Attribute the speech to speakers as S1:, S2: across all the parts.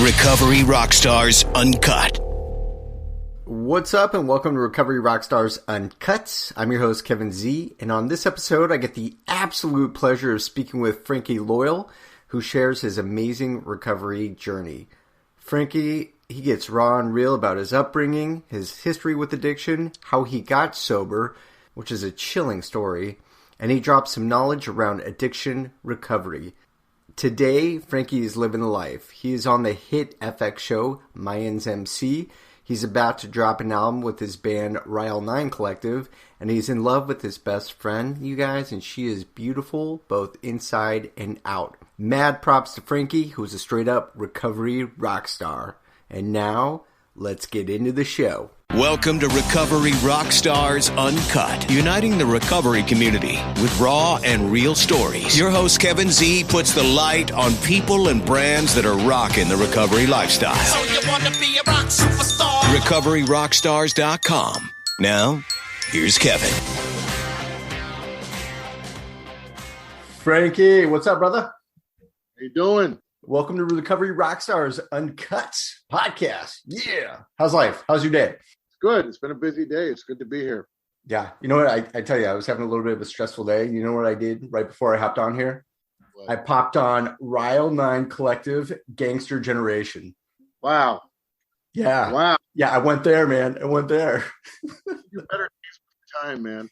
S1: Recovery Rockstars Uncut.
S2: What's up, and welcome to Recovery Rockstars Uncut. I'm your host, Kevin Z, and on this episode, I get the absolute pleasure of speaking with Frankie Loyal, who shares his amazing recovery journey. Frankie, he gets raw and real about his upbringing, his history with addiction, how he got sober, which is a chilling story, and he drops some knowledge around addiction recovery. Today, Frankie is living the life. He is on the hit FX show, Mayans MC. He's about to drop an album with his band Rile Collective, and he's in love with his best friend, you guys, and she is beautiful both inside and out. Mad props to Frankie, who's a straight-up recovery rock star. And now, let's get into the show.
S1: Welcome to Recovery Rockstars Uncut, uniting the recovery community with raw and real stories. Your host, Kevin Z, puts the light on people and brands that are rocking the recovery lifestyle. So you want to be a rock superstar? RecoveryRockstars.com. Now, here's Kevin.
S2: Frankie, what's up, brother?
S3: How you doing?
S2: Welcome to Recovery Rockstars Uncut podcast. Yeah. How's life? How's your day?
S3: Good. It's been a busy day. It's good to be here.
S2: Yeah. You know what? I tell you, I was having a little bit of a stressful day. You know what I did right before I hopped on here? What? I popped on Rile Collective Gangster Generation.
S3: Wow.
S2: Yeah.
S3: Wow.
S2: Yeah, I went there, man. I went there.
S3: You better use time, man.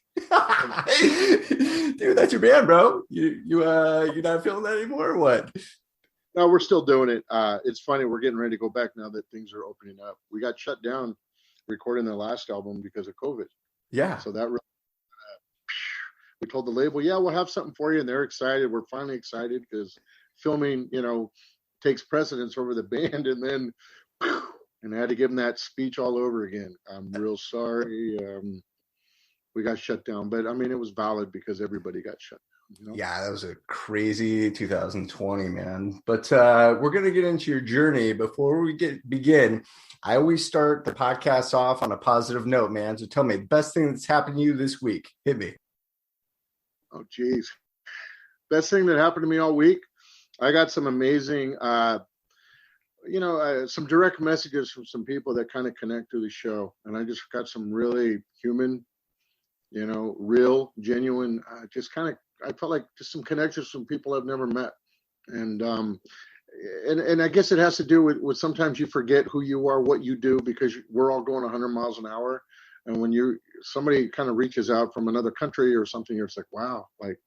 S2: Dude, that's your band, bro. You're not feeling that anymore or what?
S3: No, we're still doing it. It's funny. We're getting ready to go back now that things are opening up. We got shut down recording the last album because of COVID.
S2: Yeah.
S3: So that really, we told the label, yeah, we'll have something for you. And they're excited. We're finally excited because filming, takes precedence over the band. And then, and I had to give them that speech all over again. I'm real sorry. We got shut down. But I mean, it was valid because everybody got shut down.
S2: Yeah, that was a crazy 2020, man. But we're going to get into your journey. Before we begin, I always start the podcast off on a positive note, man. So tell me, the best thing that's happened to you this week. Hit me.
S3: Oh, geez. Best thing that happened to me all week, I got some amazing, some direct messages from some people that kind of connect to the show. And I just got some really human, real, genuine, I felt like just some connections from people I've never met. And I guess it has to do with sometimes you forget who you are, what you do, because we're all going 100 miles an hour. And when somebody kind of reaches out from another country or something, you're just like, wow, like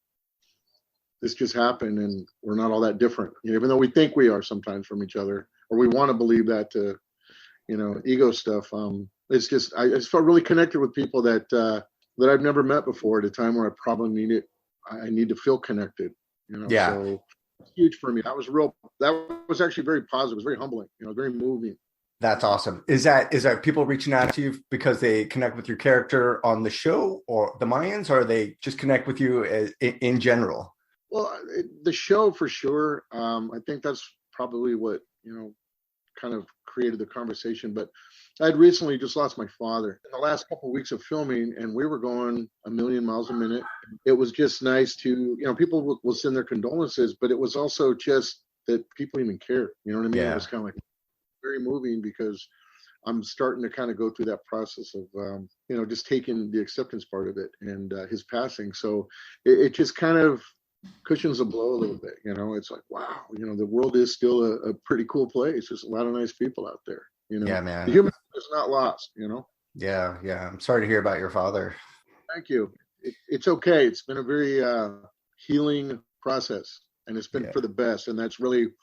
S3: this just happened and we're not all that different, even though we think we are sometimes from each other, or we want to believe that, ego stuff. It's just, I just felt really connected with people that I've never met before at a time where I probably need to feel connected,
S2: Yeah.
S3: So it's huge for me. That was actually very positive. It was very humbling, very moving.
S2: That's awesome. Is that people reaching out to you because they connect with your character on the show or the Mayans, or they just connect with you in general?
S3: Well, the show for sure. I think that's probably what, kind of created the conversation, but I'd recently just lost my father in the last couple of weeks of filming, and we were going 1,000,000 miles a minute. It was just nice to, people will send their condolences, but it was also just that people even care. You know what I mean?
S2: Yeah.
S3: It was kind of like very moving because I'm starting to kind of go through that process of, just taking the acceptance part of it and his passing. So it just kind of cushions the blow a little bit. It's like, wow, the world is still a pretty cool place. There's a lot of nice people out there.
S2: Yeah, man.
S3: The human is not lost,
S2: Yeah. I'm sorry to hear about your father.
S3: Thank you. It's okay. It's been a very healing process, and it's been for the best. And that's really weird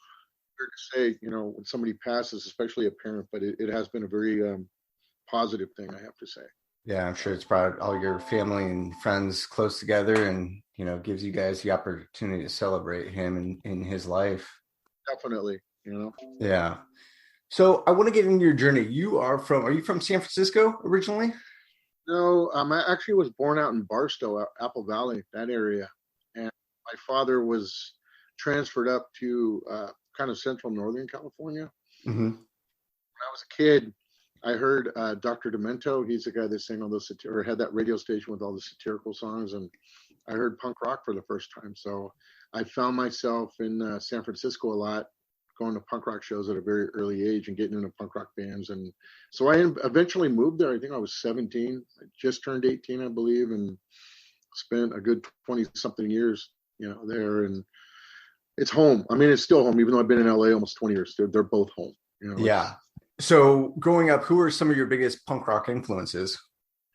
S3: to say, when somebody passes, especially a parent, but it has been a very positive thing, I have to say.
S2: Yeah, I'm sure it's brought all your family and friends close together and, gives you guys the opportunity to celebrate him in his life.
S3: Definitely,
S2: Yeah. So I want to get into your journey. Are you from San Francisco originally?
S3: No, I actually was born out in Barstow, Apple Valley, that area. And my father was transferred up to kind of central Northern California.
S2: Mm-hmm.
S3: When I was a kid, I heard Dr. Demento. He's the guy that sang all those or had that radio station with all the satirical songs, and I heard punk rock for the first time. So I found myself in San Francisco a lot, going to punk rock shows at a very early age and getting into punk rock bands. And so I eventually moved there. I think I was 17. I just turned 18, I believe, and spent a good 20 something years, there. And it's home. I mean, it's still home, even though I've been in LA almost 20 years. They're both home.
S2: Yeah. So growing up, who are some of your biggest punk rock influences?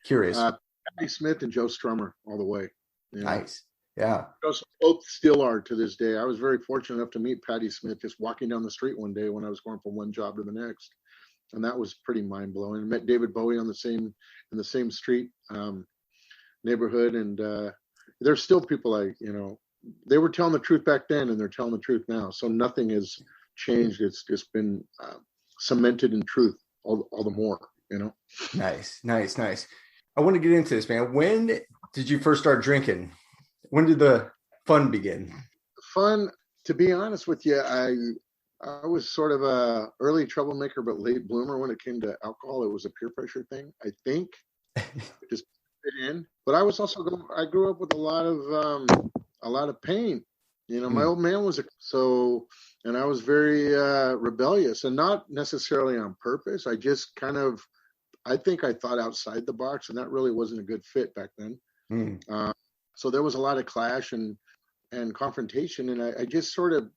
S2: Curious.
S3: Patti Smith and Joe Strummer all the way.
S2: Nice. Yeah.
S3: Both still are to this day. I was very fortunate enough to meet Patti Smith just walking down the street one day when I was going from one job to the next. And that was pretty mind blowing. I met David Bowie in the same street, neighborhood. And there's still people they were telling the truth back then and they're telling the truth now. So nothing has changed. It's just been cemented in truth all the more, Nice.
S2: I want to get into this, man. When did you first start drinking? When did the fun begin?
S3: Fun, to be honest with you, I was sort of a early troublemaker, but late bloomer when it came to alcohol. It was a peer pressure thing, I think. Just fit in. But I was also I grew up with a lot of pain. My old man was and I was very rebellious, and not necessarily on purpose. I just I think I thought outside the box, and that really wasn't a good fit back then. So there was a lot of clash and confrontation, and I just sort of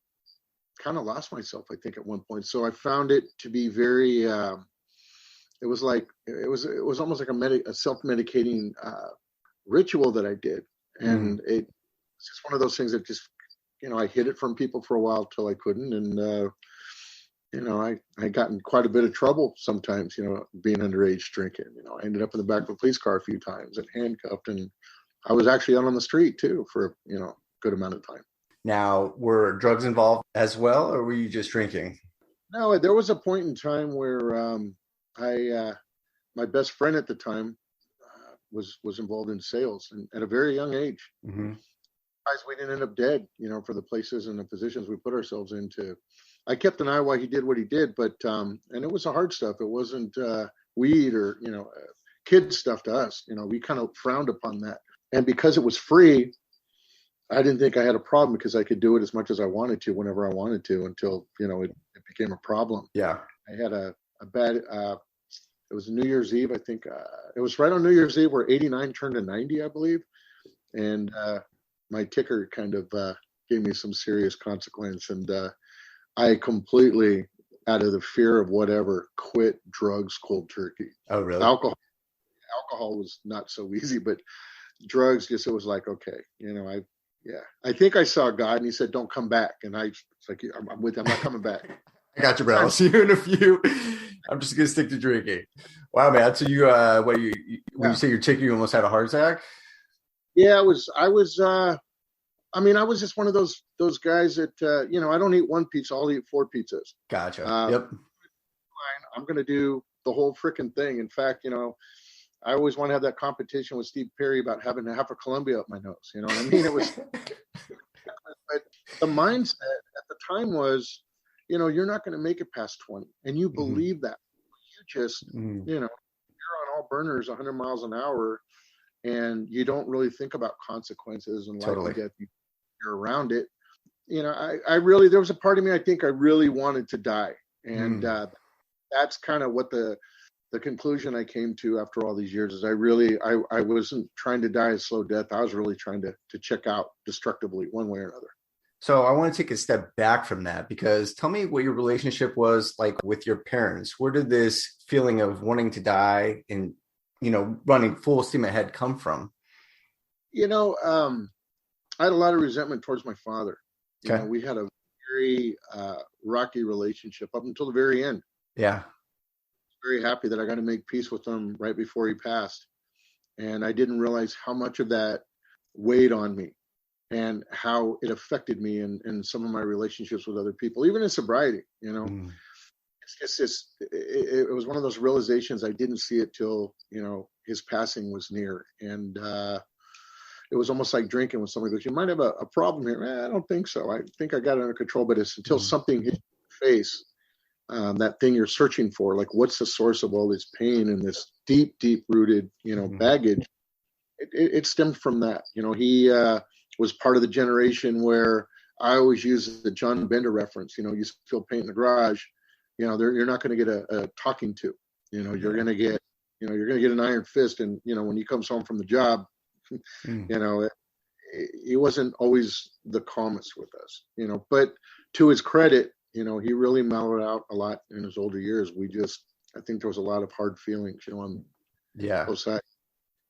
S3: kind of lost myself, I think, at one point. So I found it to be very, it was almost like a self-medicating ritual that I did. And it's just one of those things that just, I hid it from people for a while till I couldn't. And, I got in quite a bit of trouble sometimes, being underage drinking. I ended up in the back of a police car a few times and handcuffed, and I was actually out on the street too for, a good amount of time.
S2: Now, were drugs involved as well, or were you just drinking?
S3: No, there was a point in time where my best friend at the time was involved in sales, and at a very young age. We didn't end up dead, for the places and the positions we put ourselves into. I kept an eye while he did what he did, but and it was the hard stuff. It wasn't weed or kid stuff to us. We kind of frowned upon that. And because it was free, I didn't think I had a problem because I could do it as much as I wanted to, whenever I wanted to, until, it became a problem.
S2: Yeah.
S3: I had a bad, it was New Year's Eve. I think it was right on New Year's Eve where 89 turned to 90, I believe. And my ticker kind of gave me some serious consequence. And I completely, out of the fear of whatever, quit drugs cold turkey.
S2: Oh, really?
S3: Alcohol was not so easy, but drugs, just, it was like, okay, I think I saw God and he said, don't come back. And it's like, I'm with you. I'm not coming back.
S2: I got you, bro. I'll see you in a few. I'm just going to stick to drinking. Wow, man. So you, when you say you're taking, you almost had a heart attack?
S3: Yeah, I was just one of those guys that, I don't eat one pizza. I'll eat 4 pizzas.
S2: Gotcha. Yep.
S3: I'm going to do the whole freaking thing. In fact, I always want to have that competition with Steve Perry about having half a Columbia up my nose. You know what I mean? It was, but the mindset at the time was, you're not going to make it past 20, and you believe that. You just, you're on all burners 100 miles an hour, and you don't really think about consequences and life and death. You're around it. I really, there was a part of me, I think I really wanted to die. And that's kind of what the conclusion I came to after all these years is I wasn't trying to die a slow death. I was really trying to check out destructively one way or another.
S2: So I want to take a step back from that, because tell me what your relationship was like with your parents. Where did this feeling of wanting to die and, running full steam ahead come from?
S3: I had a lot of resentment towards my father.
S2: Okay.
S3: We had a very rocky relationship up until the very end.
S2: Yeah.
S3: Very happy that I got to make peace with him right before he passed. And I didn't realize how much of that weighed on me and how it affected me in some of my relationships with other people, even in sobriety, It's just, it was one of those realizations. I didn't see it till, his passing was near. And it was almost like drinking when somebody goes, you might have a problem here. I don't think so. I think I got it under control, but it's until something hits your face, that thing you're searching for, like what's the source of all this pain and this deep rooted, baggage. It stemmed from that. He was part of the generation where I always use the John Bender reference. You spill paint in the garage, you're not going to get a talking to. You're going to get, an iron fist. And when he comes home from the job, he wasn't always the calmest with us. But to his credit, he really mellowed out a lot in his older years. I think there was a lot of hard feelings, on both sides.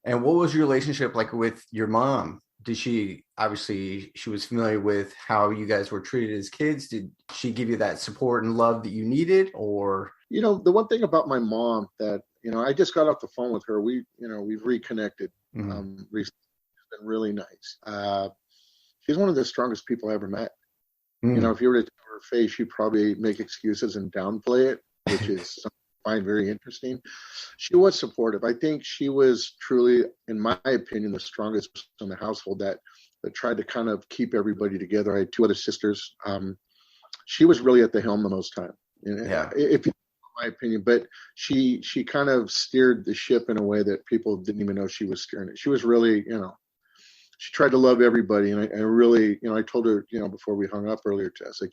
S2: And what was your relationship like with your mom? Did she was familiar with how you guys were treated as kids? Did she give you that support and love that you needed? Or,
S3: the one thing about my mom that, I just got off the phone with her. We've reconnected recently. It's been really nice. She's one of the strongest people I ever met. If you were to tell her face, she'd probably make excuses and downplay it, which is something I find very interesting. She was supportive. I think she was truly, in my opinion, the strongest person in the household that tried to kind of keep everybody together. I had two other sisters. She was really at the helm the most time. If you, in my opinion, but she kind of steered the ship in a way that people didn't even know she was steering it. She was really, she tried to love everybody. And I really, I told her, before we hung up earlier, Tess, like,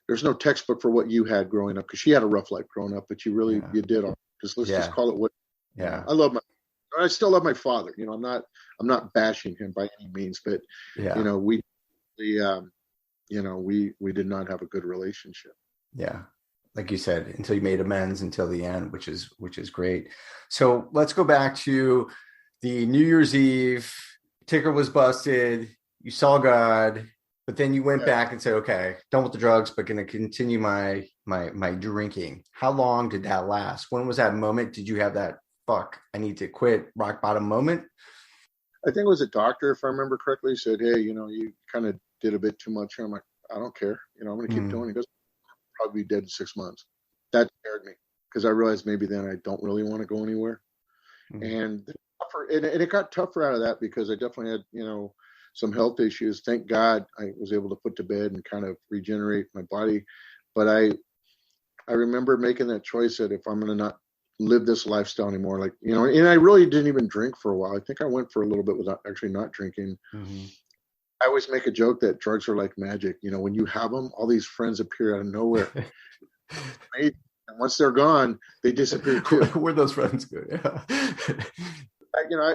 S3: there's no textbook for what you had growing up, because she had a rough life growing up, but you did all. Let's just call it what.
S2: Yeah.
S3: I still love my father. I'm not bashing him by any means, but we did not have a good relationship.
S2: Yeah. Like you said, until you made amends until the end, which is great. So let's go back to the New Year's Eve. Ticker was busted. You saw God, but then you went back and said, okay, done with the drugs, but going to continue my drinking. How long did that last? When was that moment? Did you have that, fuck, I need to quit, rock bottom moment?
S3: I think it was a doctor, if I remember correctly, said, hey, you kind of did a bit too much. And I'm like, I don't care. I'm going to keep doing it. He goes, I'll probably be dead in 6 months. That scared me, because I realized maybe then I don't really want to go anywhere. And it got tougher out of that, because I definitely had, some health issues. Thank God I was able to put to bed and kind of regenerate my body. But I remember making that choice that if I'm going to not live this lifestyle anymore, like, and I really didn't even drink for a while. I think I went for a little bit without actually not drinking. I always make a joke that drugs are like magic. When you have them, all these friends appear out of nowhere. And once they're gone, they disappear too.
S2: Where those friends go? Yeah.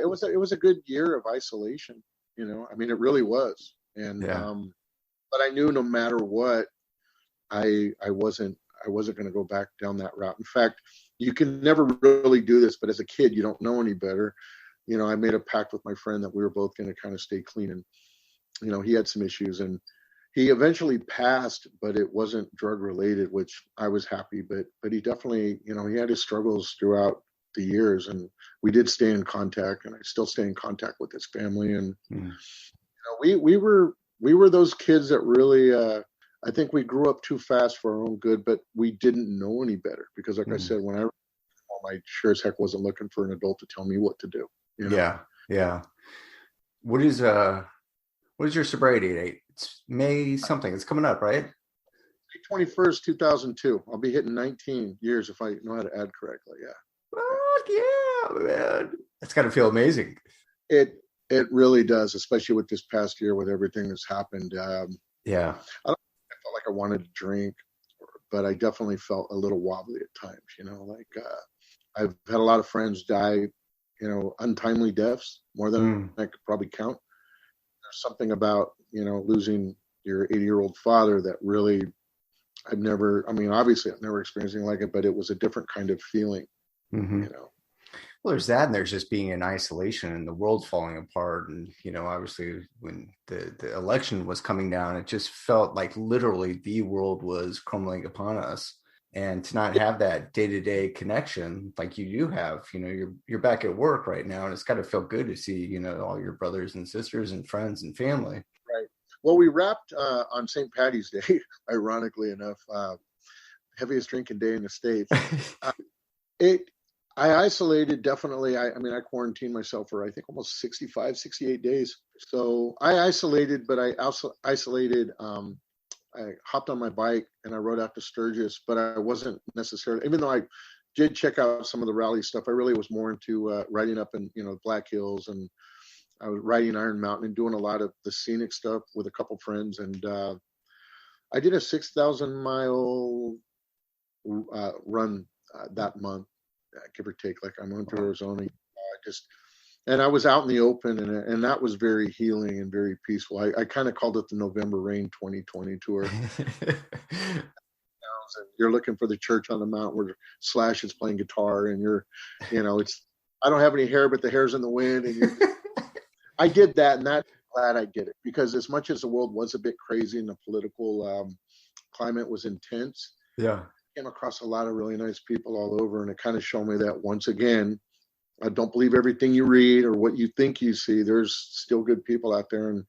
S3: It was a good year of isolation. It really was. And but I knew no matter what, I wasn't going to go back down that route. In fact, you can never really do this, but as a kid, you don't know any better. I made a pact with my friend that we were both going to kind of stay clean. And he had some issues, and he eventually passed, but it wasn't drug related, which I was happy. But he definitely, he had his struggles throughout the years, and we did stay in contact, and I still stay in contact with his family. And we were those kids that really, I think we grew up too fast for our own good, but we didn't know any better, because like I said, when I sure as heck wasn't looking for an adult to tell me what to do.
S2: Yeah. What is your sobriety date? It's May something. It's coming up, right?
S3: May 21st, 2002. I'll be hitting 19 years if I know how to add correctly. Yeah.
S2: Fuck yeah, man. That's got to feel amazing.
S3: It really does, especially with this past year with everything that's happened. I felt like I wanted to drink, but I definitely felt a little wobbly at times. I've had a lot of friends die, untimely deaths, more than I could probably count. There's something about, losing your 80-year-old father that really, obviously I've never experienced anything like it, but it was a different kind of feeling,
S2: Well, there's that, and there's just being in isolation and the world's falling apart. And, obviously when the election was coming down, it just felt like literally the world was crumbling upon us. And to not have that day-to-day connection like you do have, you're back at work right now, and it's got to feel good to see, all your brothers and sisters and friends and family.
S3: Right. Well, we wrapped on St. Paddy's Day, ironically enough, heaviest drinking day in the States. I isolated, definitely. I quarantined myself for, I think, almost 65, 68 days. So I isolated, but I also isolated, I hopped on my bike and I rode out to Sturgis, but I wasn't necessarily, even though I did check out some of the rally stuff, I really was more into riding up in, Black Hills and I was riding Iron Mountain and doing a lot of the scenic stuff with a couple friends. And I did a 6,000-mile run that month, give or take. Like, I went to Arizona. And I was out in the open, and that was very healing and very peaceful. I kind of called it the November Rain 2020 tour. And you're looking for the church on the mountain where Slash is playing guitar, and it's, I don't have any hair, but the hair's in the wind. And I did that, and I'm glad I did it, because as much as the world was a bit crazy and the political climate was intense,
S2: yeah,
S3: I came across a lot of really nice people all over, and it kind of showed me that once again, don't believe everything you read or what you think you see. There's still good people out there, and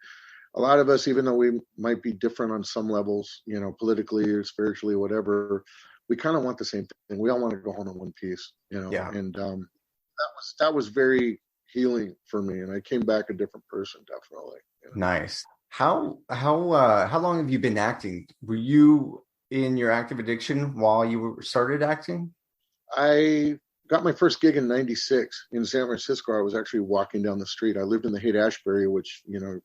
S3: a lot of us, even though we might be different on some levels, politically or spiritually, whatever, we kind of want the same thing. We all want to go home in one piece,
S2: Yeah.
S3: And that was very healing for me, and I came back a different person, definitely.
S2: Nice. How long have you been acting? Were you in your active addiction while you started acting?
S3: I got my first gig in '96 in San Francisco. I was actually walking down the street. I lived in the Haight-Ashbury, which,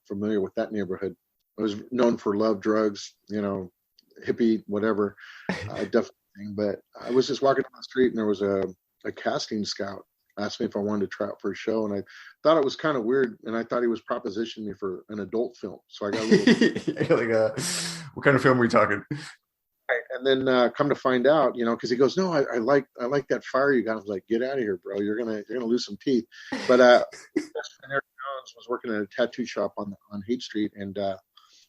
S3: familiar with that neighborhood. I was known for love, drugs, hippie, whatever, definitely. But I was just walking down the street, and there was a casting scout asked me if I wanted to try out for a show. And I thought it was kind of weird. And I thought he was propositioning me for an adult film. So I got a little...
S2: what kind of film are we talking?
S3: Right. And then come to find out, because he goes, no, I like that fire you got. I was like, get out of here, bro. You're gonna lose some teeth. But Eric Jones was working at a tattoo shop on Haight Street, and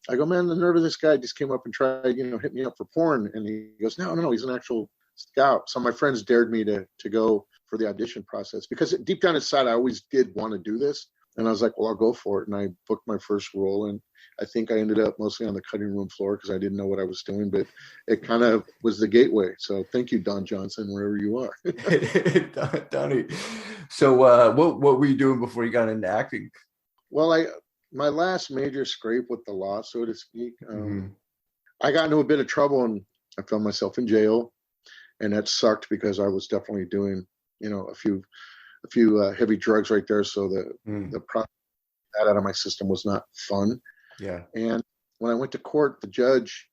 S3: I go, man, the nerve of this guy just came up and tried, hit me up for porn. And he goes, no, he's an actual scout. So my friends dared me to go for the audition process, because deep down inside, I always did want to do this. And I was like, well, I'll go for it. And I booked my first role. And I think I ended up mostly on the cutting room floor because I didn't know what I was doing, but it kind of was the gateway. So thank you, Don Johnson, wherever you are.
S2: Donnie. So what were you doing before you got into acting?
S3: Well, my last major scrape with the law, so to speak, I got into a bit of trouble, and I found myself in jail. And that sucked because I was definitely doing, a few heavy drugs right there. So the process that out of my system was not fun.
S2: Yeah.
S3: And when I went to court, the judge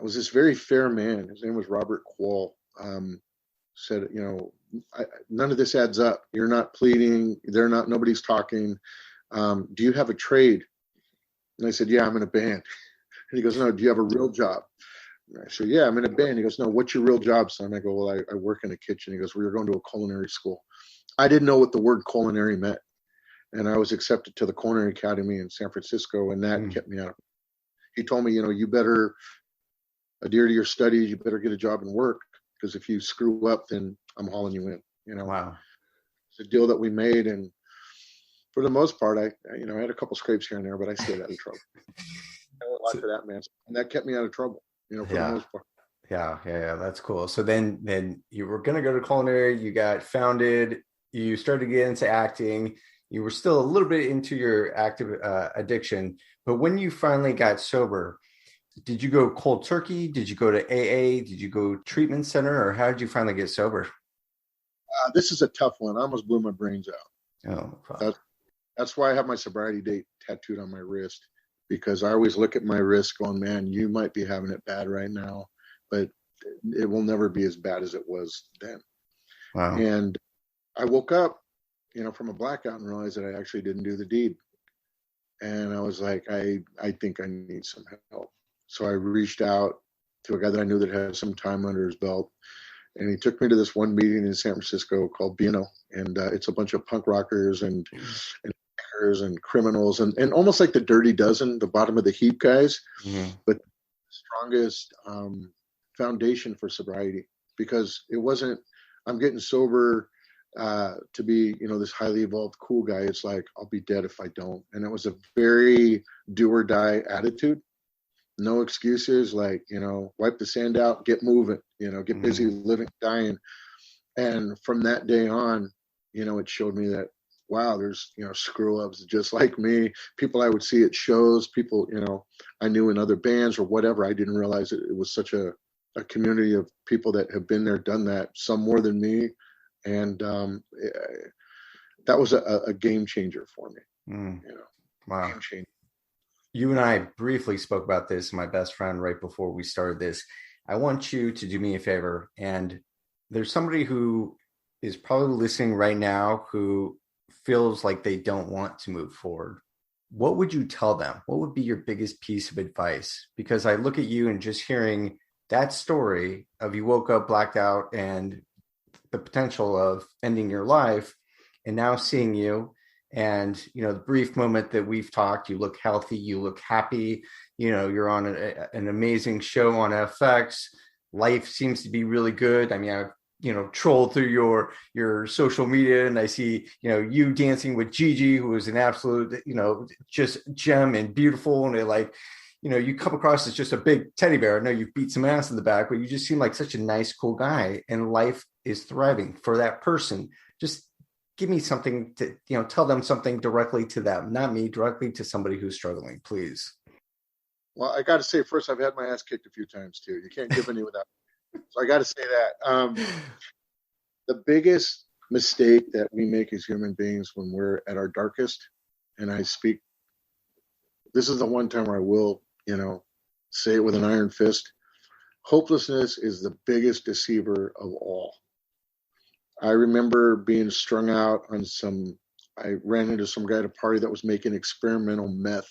S3: was this very fair man. His name was Robert Quall. Said, none of this adds up. You're not pleading. Nobody's talking. Do you have a trade? And I said, yeah, I'm in a band. And he goes, no, do you have a real job? And I said, yeah, I'm in a band. He goes, no, what's your real job, son? I go, well, I work in a kitchen. He goes, well, you're going to a culinary school. I didn't know what the word culinary meant. And I was accepted to the Culinary Academy in San Francisco, and that kept me out. He told me, you better adhere to your studies. You better get a job and work, because if you screw up, then I'm hauling you in.
S2: Wow.
S3: It's a deal that we made, and for the most part, I had a couple scrapes here and there, but I stayed out of trouble. I went like that, man, and that kept me out of trouble. For the most part.
S2: Yeah, that's cool. So then you were gonna go to culinary. You got founded. You started to get into acting. You were still a little bit into your active addiction, but when you finally got sober, did you go cold turkey? Did you go to AA? Did you go treatment center, or how did you finally get sober?
S3: This is a tough one. I almost blew my brains out.
S2: Oh,
S3: that's why I have my sobriety date tattooed on my wrist, because I always look at my wrist going, man, you might be having it bad right now, but it will never be as bad as it was then.
S2: Wow.
S3: And I woke up, from a blackout and realized that I actually didn't do the deed. And I was like, I think I need some help. So I reached out to a guy that I knew that had some time under his belt. And he took me to this one meeting in San Francisco called Bino. And it's a bunch of punk rockers and criminals and almost like the Dirty Dozen, the bottom of the heap guys, but the strongest foundation for sobriety, because it wasn't, I'm getting sober to be, this highly evolved cool guy. It's like, I'll be dead if I don't. And it was a very do or die attitude. No excuses, like, wipe the sand out, get moving, get busy living, dying. And from that day on, it showed me that, wow, there's, screw ups just like me, people I would see at shows, people, I knew in other bands or whatever. I didn't realize it was such a community of people that have been there, done that, some more than me. And that was a game changer for me. You know,
S2: Wow.
S3: game changer.
S2: You and I briefly spoke about this, my best friend, right before we started this. I want you to do me a favor. And there's somebody who is probably listening right now who feels like they don't want to move forward. What would you tell them? What would be your biggest piece of advice? Because I look at you and just hearing that story of you woke up blacked out and the potential of ending your life, and now seeing you and, you know, the brief moment that we've talked, you look healthy, you look happy, you know, you're on an amazing show on FX. Life seems to be really good. I mean, I've, you know, trolled through your social media and I see, you know, you dancing with Gigi, who is an absolute, you know, just gem and beautiful. And it, like, you know, you come across as just a big teddy bear. I know you've beat some ass in the back, but you just seem like such a nice, cool guy, and life is thriving for that person. Just give me something to, you know, tell them something directly to them, not me, directly to somebody who's struggling, please.
S3: Well, I got to say, first, I've had my ass kicked a few times too. You can't give any without. So I got to say that. The biggest mistake that we make as human beings when we're at our darkest, and I speak, this is the one time where I will, you know, say it with an iron fist. Hopelessness is the biggest deceiver of all. I remember being strung out on I ran into some guy at a party that was making experimental meth.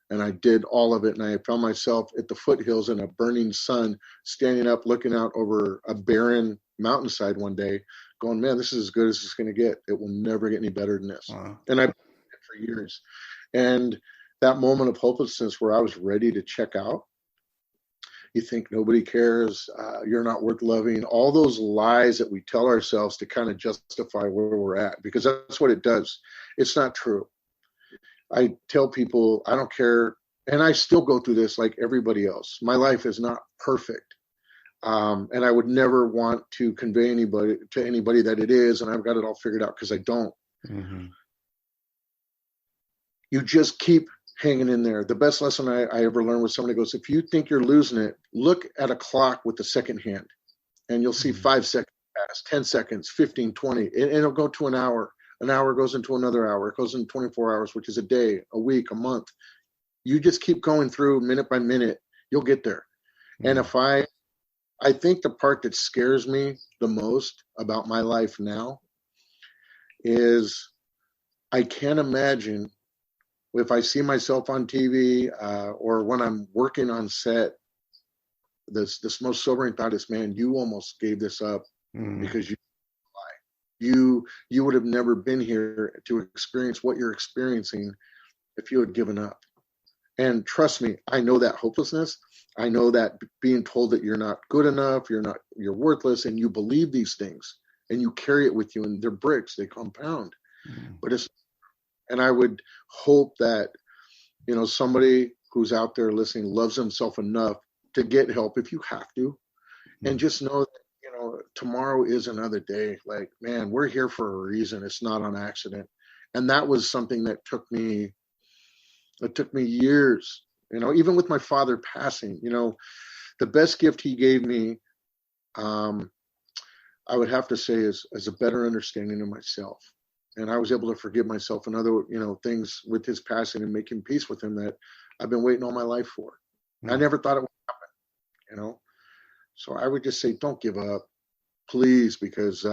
S3: And I did all of it. And I found myself at the foothills in a burning sun, standing up, looking out over a barren mountainside one day, going, man, this is as good as it's going to get. It will never get any better than this.
S2: Wow.
S3: And I've been it for years. And that moment of hopelessness where I was ready to check out, you think nobody cares, you're not worth loving, all those lies that we tell ourselves to kind of justify where we're at, because that's what it does. It's not true. I tell people, I don't care, and I still go through this like everybody else. My life is not perfect, and I would never want to convey to anybody that it is, and I've got it all figured out, because I don't.
S2: Mm-hmm.
S3: You just keep hanging in there. The best lesson I ever learned was somebody goes, if you think you're losing it, look at a clock with the second hand, and you'll see 5 seconds pass, 10 seconds, 15, 20, and it'll go to an hour. An hour goes into another hour. It goes into 24 hours, which is a day, a week, a month. You just keep going through minute by minute. You'll get there. Mm-hmm. And if I think the part that scares me the most about my life now is I can't imagine if I see myself on TV or when I'm working on set, this most sobering thought is, man, you almost gave this up because you would have never been here to experience what you're experiencing if you had given up. And trust me, I know that hopelessness. I know that being told that you're not good enough, you're worthless, and you believe these things and you carry it with you, and they're bricks, they compound. But and I would hope that, you know, somebody who's out there listening loves himself enough to get help if you have to, and just know that, you know, tomorrow is another day. Like, man, we're here for a reason. It's not on accident. And that was something that took me years, you know, even with my father passing, you know, the best gift he gave me, I would have to say is a better understanding of myself. And I was able to forgive myself and other, you know, things with his passing and making peace with him that I've been waiting all my life for. I never thought it would happen, you know? So I would just say, don't give up, please, because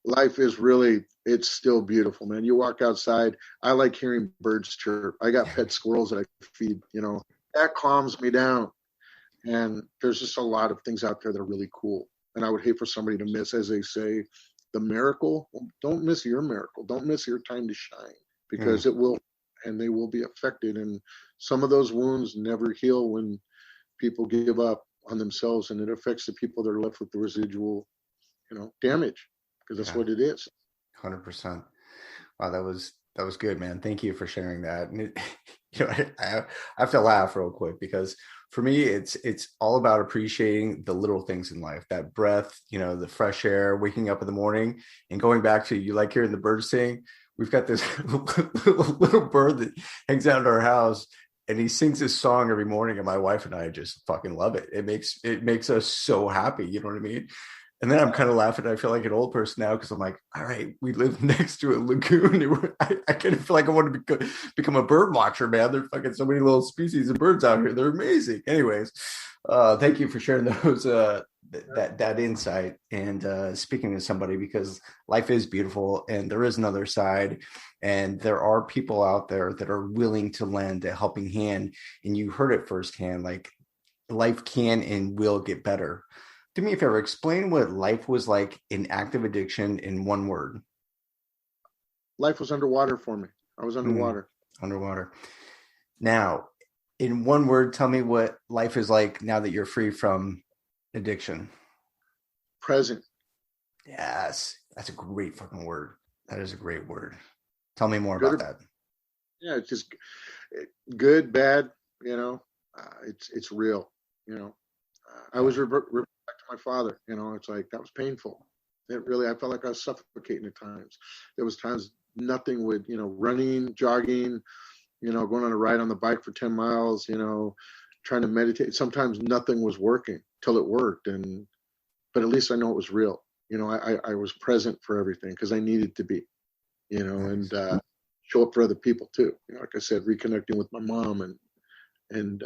S3: life is really, it's still beautiful, man. You walk outside. I like hearing birds chirp. I got pet squirrels that I feed, you know, that calms me down. And there's just a lot of things out there that are really cool. And I would hate for somebody to miss, as they say, the miracle. Don't miss your miracle. Don't miss your time to shine, because it will, and they will be affected. And some of those wounds never heal when people give up on themselves, and it affects the people that are left with the residual, you know, damage, because that's what it is.
S2: 100%. Wow, that was good, man. Thank you for sharing that. And you know, I have to laugh real quick, because for me, it's all about appreciating the little things in life, that breath, you know, the fresh air, waking up in the morning, and going back to, you like hearing the birds sing. We've got this little bird that hangs out in our house, and he sings this song every morning, and my wife and I just fucking love it. It makes us so happy. You know what I mean? And then I'm kind of laughing. I feel like an old person now because I'm like, all right, we live next to a lagoon. I kind of feel like I want to become a bird watcher, man. There's fucking so many little species of birds out here. They're amazing. Anyways, thank you for sharing those that insight and speaking to somebody, because life is beautiful and there is another side, and there are people out there that are willing to lend a helping hand. And you heard it firsthand, like life can and will get better. Do me a favor, explain what life was like in active addiction in one word.
S3: Life was underwater for me. I was underwater.
S2: Underwater. Now, in one word, tell me what life is like now that you're free from addiction.
S3: Present.
S2: Yes, that's a great fucking word. That is a great word. Tell me more about that.
S3: Yeah, it's just good, bad, it's real, I was back to my father, it's like, that was painful. I felt like I was suffocating at times. There was times nothing would, running, jogging, going on a ride on the bike for 10 miles, trying to meditate. Sometimes nothing was working till it worked. But at least I know it was real. I was present for everything because I needed to be, and show up for other people too. Like I said, reconnecting with my mom and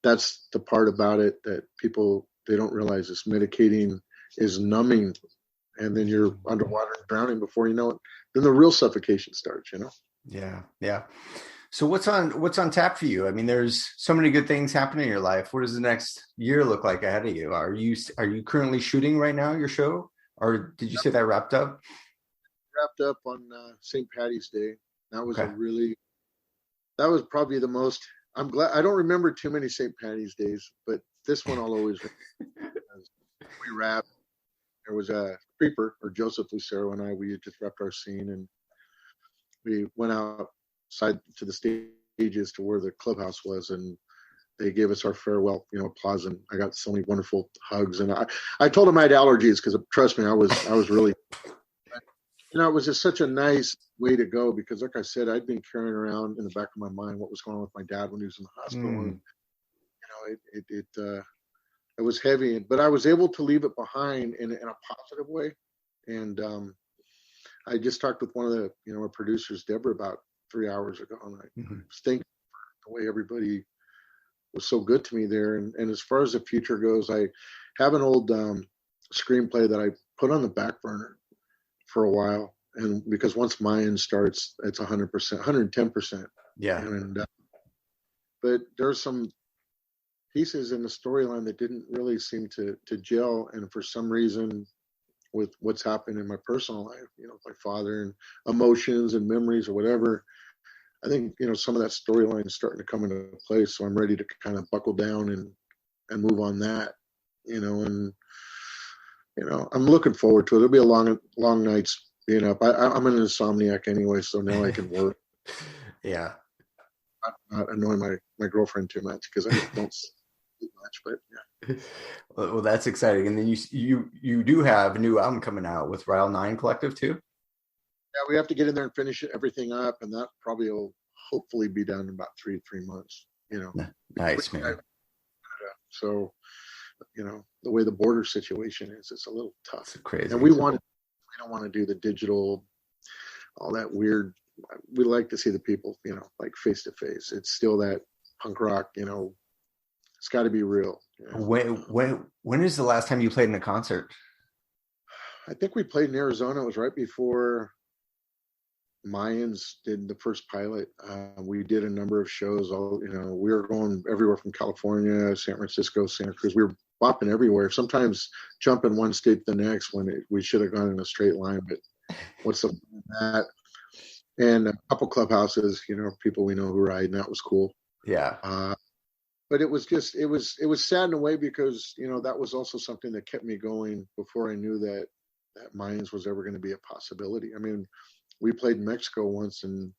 S3: that's the part about it that people, they don't realize is medicating is numbing, and then you're underwater drowning before you know it. Then the real suffocation starts,
S2: Yeah. So what's on tap for you? I mean, there's so many good things happening in your life. What does the next year look like ahead of you? Are you currently shooting right now, your show? Or did you say that wrapped up?
S3: Wrapped up on St. Patty's Day. That was that was probably the most, I'm glad, I don't remember too many St. Patty's Days, but this one I'll always remember. We wrapped. There was a creeper, or Joseph Lucero and I, we had just wrapped our scene, and we went outside to the stages to where the clubhouse was, and they gave us our farewell, applause, and I got so many wonderful hugs. And I told them I had allergies because, trust me, I was really, it was just such a nice way to go because, like I said, I'd been carrying around in the back of my mind what was going on with my dad when he was in the hospital, and it was heavy, but I was able to leave it behind in a positive way. And I just talked with one of the, our producers, Deborah, about 3 hours ago, and I was thinking the way everybody was so good to me there. And as far as the future goes, I have an old screenplay that I put on the back burner for a while, and because once Mayans starts, it's 100%, 110%.
S2: Yeah.
S3: But there's some pieces in the storyline that didn't really seem to gel, and for some reason, with what's happened in my personal life, my father and emotions and memories or whatever, I think, some of that storyline is starting to come into place. So I'm ready to kind of buckle down and move on that, and, I'm looking forward to it. It'll be a long nights being up. I'm an insomniac anyway, so now I can work.
S2: Yeah.
S3: Not annoying my girlfriend too much because I don't sleep much, but yeah.
S2: Well, that's exciting. And then you do have a new album coming out with Rile 9 Collective too?
S3: Yeah, we have to get in there and finish everything up, and that probably will hopefully be done in about three months.
S2: Nice, man.
S3: So, the way the border situation is, it's a little tough.
S2: It's crazy.
S3: And we don't want to do the digital, all that weird. We like to see the people, like face to face. It's still that punk rock, it's got to be real.
S2: When is the last time you played in a concert?
S3: I think we played in Arizona. It was right before Mayans did the first pilot. We did a number of shows. We were going everywhere from California, San Francisco, Santa Cruz. We were bopping everywhere. Sometimes jumping one state to the next when we should have gone in a straight line. But what's the point of that? And a couple clubhouses, people we know who ride, and that was cool.
S2: Yeah.
S3: But it was sad in a way because, that was also something that kept me going before I knew that Mayans was ever going to be a possibility. I mean, we played in Mexico once, and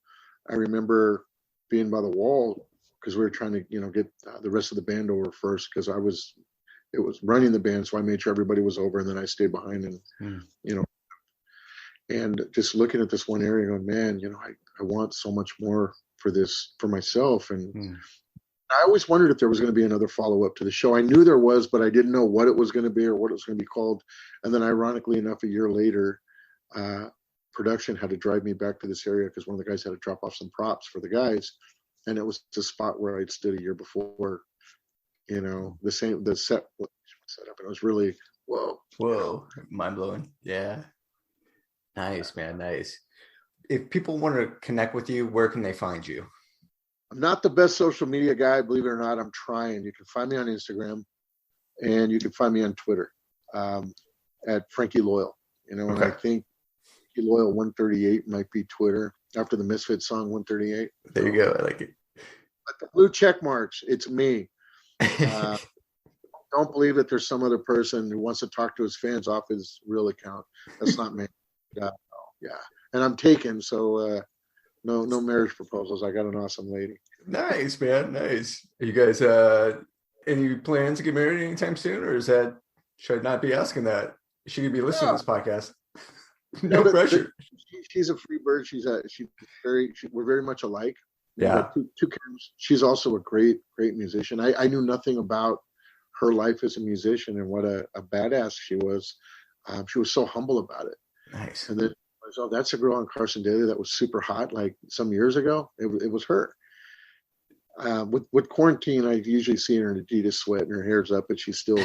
S3: I remember being by the wall because we were trying to, get the rest of the band over first because it was running the band. So I made sure everybody was over, and then I stayed behind and, and just looking at this one area going, man, I want so much more for this, for myself. And I always wondered if there was going to be another follow-up to the show. I knew there was, but I didn't know what it was going to be or what it was going to be called. And then ironically enough, a year later, production had to drive me back to this area because one of the guys had to drop off some props for the guys. And it was the spot where I'd stood a year before, the set was set up. And it was really,
S2: whoa, mind-blowing. Yeah. Nice, man. Nice. If people want to connect with you, where can they find you?
S3: I'm not the best social media guy, believe it or not. I'm trying. You can find me on Instagram, and you can find me on Twitter at Frankie Loyal. And I think Frankie Loyal 138 might be Twitter after the Misfits song 138.
S2: There you go. I like it.
S3: But the blue check marks, it's me. Don't believe that there's some other person who wants to talk to his fans off his real account. That's not me. Yeah. And I'm taken, so no marriage proposals. I got an awesome lady.
S2: Nice, man. Nice. Are you guys any plans to get married anytime soon, or should I not be asking that? She could be listening to this podcast. No pressure.
S3: She's a free bird. We're very much alike.
S2: Yeah.
S3: Two Kims. She's also a great musician. I knew nothing about her life as a musician and what a badass she was. She was so humble about it.
S2: Nice.
S3: And then that's a girl on Carson Daly that was super hot like some years ago. It was her. With quarantine, I usually see her in Adidas sweat and her hair's up, but she's still,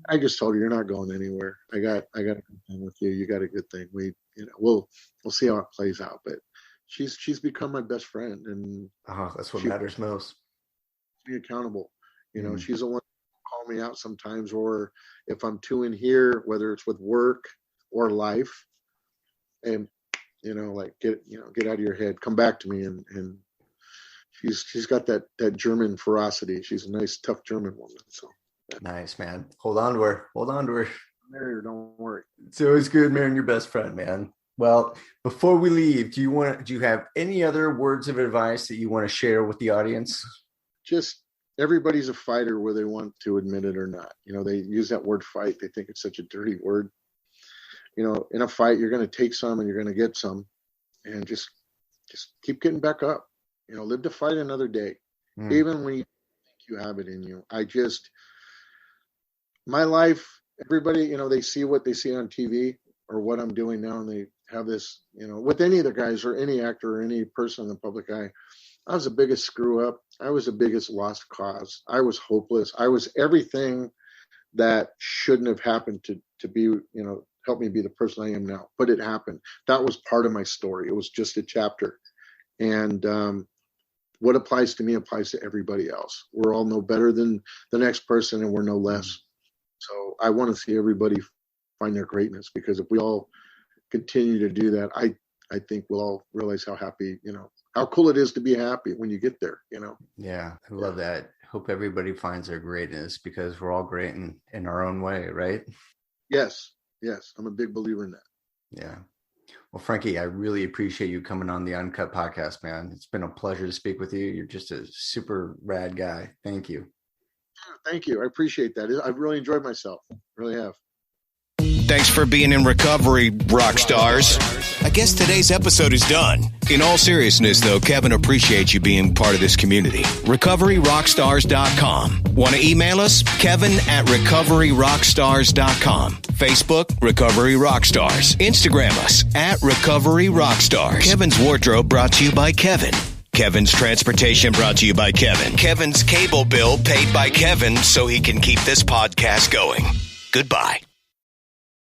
S3: I just told her, you're not going anywhere. I got a good thing with you. You got a good thing. We'll see how it plays out. But she's become my best friend, and
S2: that's what matters most.
S3: Be accountable. She's the one who call me out sometimes, or if I'm too in here, whether it's with work or life, and get out of your head, come back to me, and she's got that German ferocity. She's a nice, tough German woman. So
S2: nice, man. Hold on to her.
S3: Marry her, don't worry.
S2: It's always good marrying your best friend, man. Well, before we leave, do you have any other words of advice that you want to share with the audience?
S3: Just everybody's a fighter, whether they want to admit it or not. They use that word fight. They think it's such a dirty word. In a fight, you're going to take some and you're going to get some, and just keep getting back up. Live to fight another day, even when you think you have it in you. My life, everybody, they see what they see on TV or what I'm doing now, and they have this, with any of the guys or any actor or any person in the public eye. I was the biggest screw up. I was the biggest lost cause. I was hopeless. I was everything that shouldn't have happened to be, help me be the person I am now. But it happened. That was part of my story. It was just a chapter. And what applies to me applies to everybody else. We're all no better than the next person, and we're no less. So I want to see everybody find their greatness, because if we all continue to do that, I think we'll all realize how happy, how cool it is to be happy when you get there,
S2: Yeah, I love that. Hope everybody finds their greatness, because we're all great in our own way, right?
S3: Yes. I'm a big believer in that.
S2: Yeah. Well, Frankie, I really appreciate you coming on the Uncut podcast, man. It's been a pleasure to speak with you. You're just a super rad guy. Thank you.
S3: Thank you. I appreciate that. I've really enjoyed myself. Really have.
S1: Thanks for being in Recovery, rock stars. I guess today's episode is done. In all seriousness, though, Kevin appreciates you being part of this community. RecoveryRockstars.com. Want to email us? Kevin@RecoveryRockstars.com. Facebook, Recovery Rockstars. Instagram us @Recovery Rockstars. Kevin's wardrobe brought to you by Kevin. Kevin's transportation brought to you by Kevin. Kevin's cable bill paid by Kevin so he can keep this podcast going. Goodbye.